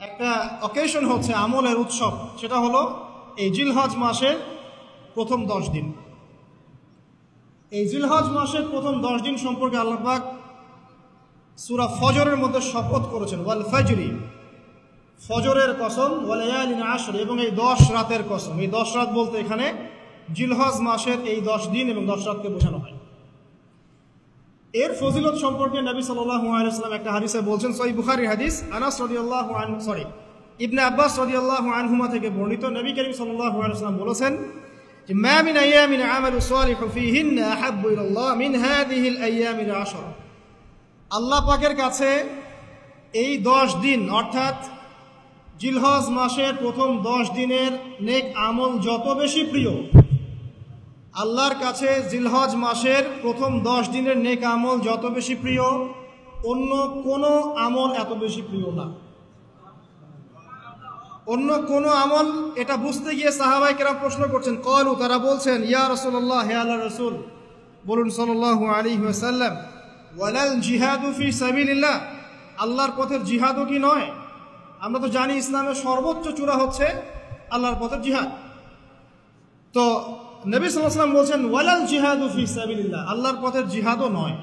একটা অকেশন হচ্ছে, আমলের উৎসব, সেটা হলো এই জিলহজ মাসের প্রথম 10 দিন। এই জিলহজ মাসের প্রথম 10 দিন সম্পর্কে আল্লাহ পাক সূরা ফজরের মধ্যে শপথ করেছেন, ওয়াল ফাজরি, ফজরের কসম, ওয়া লায়ালিন আশর, এবং এই 10 রাতের কসম। এই 10 রাত বলতে এখানে জিলহজ মাসের এই 10 দিন এবং 10 রাতকে বোঝানো হয়। এর ফজিলত সম্পর্কে নবী সাল্লাল্লাহু আলাইহি ওয়াসাল্লাম একটা হাদিসে বলছেন, সহিহ বুখারীর হাদিস, আনাস রাদিয়াল্লাহু আনহু ইবনে আব্বাস রাদিয়াল্লাহু আনহুমা থেকে বর্ণিত, নবী করিম সাল্লাল্লাহু আলাইহি ওয়াসাল্লাম বলেছেন যে মা মিন আইয়ামিন আমালু সালিহু ফীহিন্না আহাব্বু ইলাল্লাহ মিন হাযিহিল আইয়ামিল 10। আল্লাহ পাকের কাছে এই 10 দিন অর্থাৎ জিলহজ মাসের প্রথম 10 দিনের নেক আমল যত বেশি প্রিয়, আল্লাহর কাছে জিলহজ মাসের প্রথম 10 দিনের নেক আমল যত বেশি প্রিয়, অন্য কোনো আমল এত বেশি প্রিয় না। অন্য কোনো আমল, এটা বুঝতে গিয়ে সাহাবায়ে কেরাম প্রশ্ন করছেন, ক্বালু, তারা বলছেন, ইয়া রাসূলুল্লাহ, হে আল্লাহর রাসূল, বলুন সাল্লাল্লাহু আলাইহি ওয়াসাল্লাম, ওয়ালাল জিহাদু ফি সাবিলিল্লাহ, আল্লাহর পথের জিহাদও কি নয়? আমরা তো জানি ইসলামের সর্বোচ্চ চূড়া হচ্ছে আল্লাহর পথের জিহাদ। তো নবী সাল্লাল্লাহু আলাইহি ওয়াসাল্লাম বলছেন, ওয়ালাল জিহাদু ফি সাবিলিল্লাহ, আল্লাহর পথের জিহাদও নয়,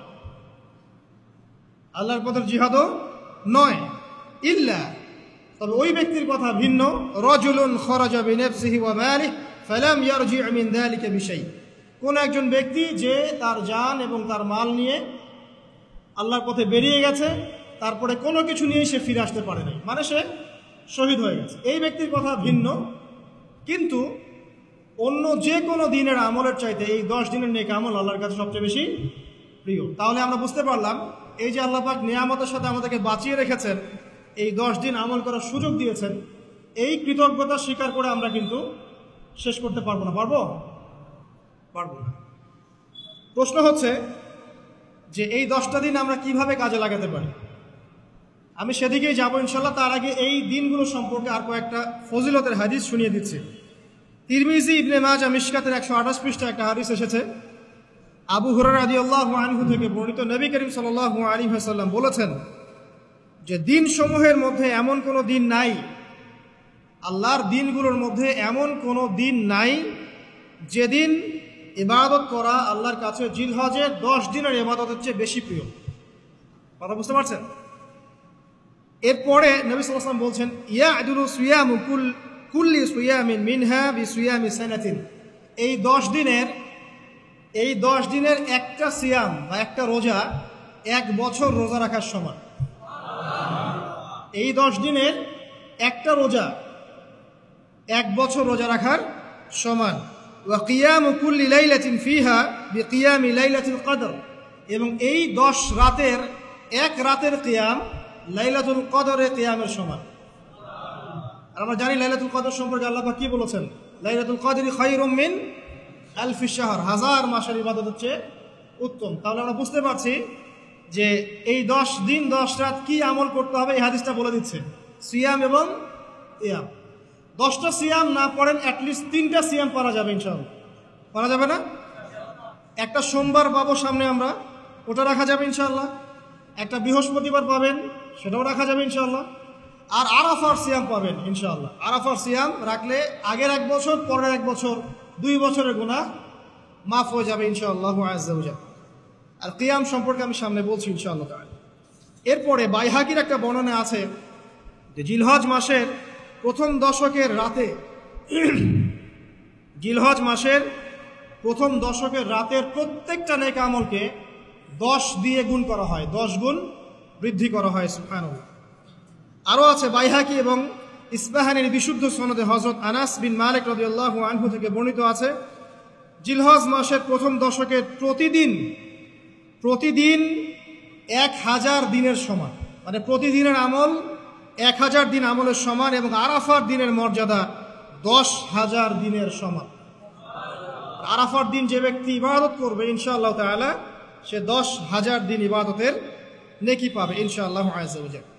আল্লাহর পথের জিহাদও নয়, ইল্লা, তবে ওই ব্যক্তির কথা ভিন্ন, রাজুলুন খরাজা বিনাফসিহি ওয়া মালিহি ফালাম ইয়ারজি' মিন যালিকা বিশাই, কোন একজন ব্যক্তি যে তার জান এবং তার মাল নিয়ে আল্লাহর পথে বেরিয়ে গেছে, তারপরে কোনো কিছু নিয়ে সে ফিরে আসতে পারে নাই, মানে সে শহীদ হয়ে গেছে, এই ব্যক্তির কথা ভিন্ন। কিন্তু অন্য যে কোনো দিনের আমলের চাইতে এই 10 দিনের নেক আমল আল্লাহর কাছে সবচেয়ে বেশি প্রিয়। তাহলে আমরা বুঝতে পারলাম, এই যে আল্লাহ পাক নিয়ামতের সাথে আমাদেরকে বাঁচিয়ে রেখেছেন, এই 10 দিন আমল করার সুযোগ দিয়েছেন, এই কৃতজ্ঞতা স্বীকার করে আমরা কিন্তু শেষ করতে পারবো না। পারবো না। প্রশ্ন হচ্ছে যে এই 10টা দিন আমরা কিভাবে কাজে লাগাতে পারি। আমি সেদিকেই যাবো ইনশাল্লাহ। তার আগে এই দিনগুলো সম্পর্কে আর কয়েকটা ফজিলতের হাদিস শুনিয়ে দিচ্ছি। তিরমিজি, ইবনে মাজাহ, মিশকাতের 128 পৃষ্ঠা একটা হাদিস এসেছে, আবু হুরায়রা রাদিয়াল্লাহু আনহু থেকে বর্ণিত, নবী করিম সাল্লাল্লাহু আলাইহি ওয়াসাল্লাম বলেছেন যে দিনসমূহের মধ্যে এমন কোনো দিন নাই, আল্লাহর দিনগুলোর মধ্যে এমন কোনো দিন নাই যেদিন ইবাদত করা আল্লাহর কাছে জিলহজের 10 দিনের ইবাদতের চেয়ে বেশি প্রিয়। কথা বুঝতে পারছেন? এরপরে নবী সাল্লাল্লাহু আলাইহি ওয়াসাল্লাম বলছেন, ইয়াদুলু সিয়ামু কুল্লি সিয়ামিন মিনহা বিসিয়ামি সানাতিন, এই 10 দিনের একটা সিয়াম বা একটা রোজা 1 বছর রোজা রাখার সমান। এই 10 দিনের একটা রোজা 1 বছর রোজা রাখার সমান। ওয়া কিয়ামু কুল্লি লাইলাতিন ফিহা বিকিয়ামি লাইলাতুল কদর, এবং এই 10 রাতের এক রাতের কিয়াম লাইলাতুল কদরের কিয়ামের সমান। আর আমরা জানি লাইলাতুল কদর সম্পর্কে আল্লাহ পাক কি বলেছেন, লাইলাতুল কদরি খায়রুম মিন আলফি শাহর, 1000 মাসের ইবাদতের চেয়ে উত্তম। তাহলে আমরা বুঝতে পারছি যে এই 10 দিন 10 রাত কি আমল করতে হবে, এই হাদিসটা বলে দিচ্ছে। সিয়াম এবং কিয়াম, 10টা সিয়াম না পড়েন, অ্যাটলিস্ট 3টা সিয়াম পারা যাবে ইনশাআল্লাহ। পারা যাবে না? একটা সোমবার পাবো সামনে আমরা, ওটা রাখা যাবে ইনশাআল্লাহ। একটা বৃহস্পতিবার পাবেন, সেটাও রাখা যাবে ইনশাআল্লাহ। আর আরাফার সিয়াম পাবেন ইনশাআল্লাহ। আরাফার সিয়াম রাখলে আগের 1 বছর, পরের 1 বছর, 2 বছরের গুনাহ মাফ হয়ে যাবে ইনশাআল্লাহ আযজা ওয়া জাল্লা। আর কিয়াম সম্পর্কে আমি সামনে বলছি ইনশাআল্লাহ তাআলা। এরপরে বাইহাকির একটা বর্ণনা আছে যে জিলহজ মাসের প্রথম দশকের রাতে, জিলহজ মাসের প্রথম দশকের রাতের প্রত্যেকটা নেক আমলকে 10 দিয়ে গুণ করা হয়, 10 গুণ বৃদ্ধি করা হয়। সুবহানাল্লাহ। আরও আছে বাইহাকি এবং ইসবাহানির বিশুদ্ধ সনদে হযরত আনাস বিন মালিক রাদিয়াল্লাহু আনহু থেকে বর্ণিত আছে, জিলহজ মাসের প্রথম দশকের প্রতিদিন 1000 দিনের সমান, মানে প্রতিদিনের আমল 1000 দিন আমলের সমান, এবং আরাফার দিনের মর্যাদা 10,000 দিনের সমান। আরাফার দিন যে ব্যক্তি ইবাদত করবে ইনশাআল্লাহ তাআলা, সে 10,000 দিন ইবাদতের নেকি পাবে ইনশাআল্লাহ আযজা ওয়া জাল্লা।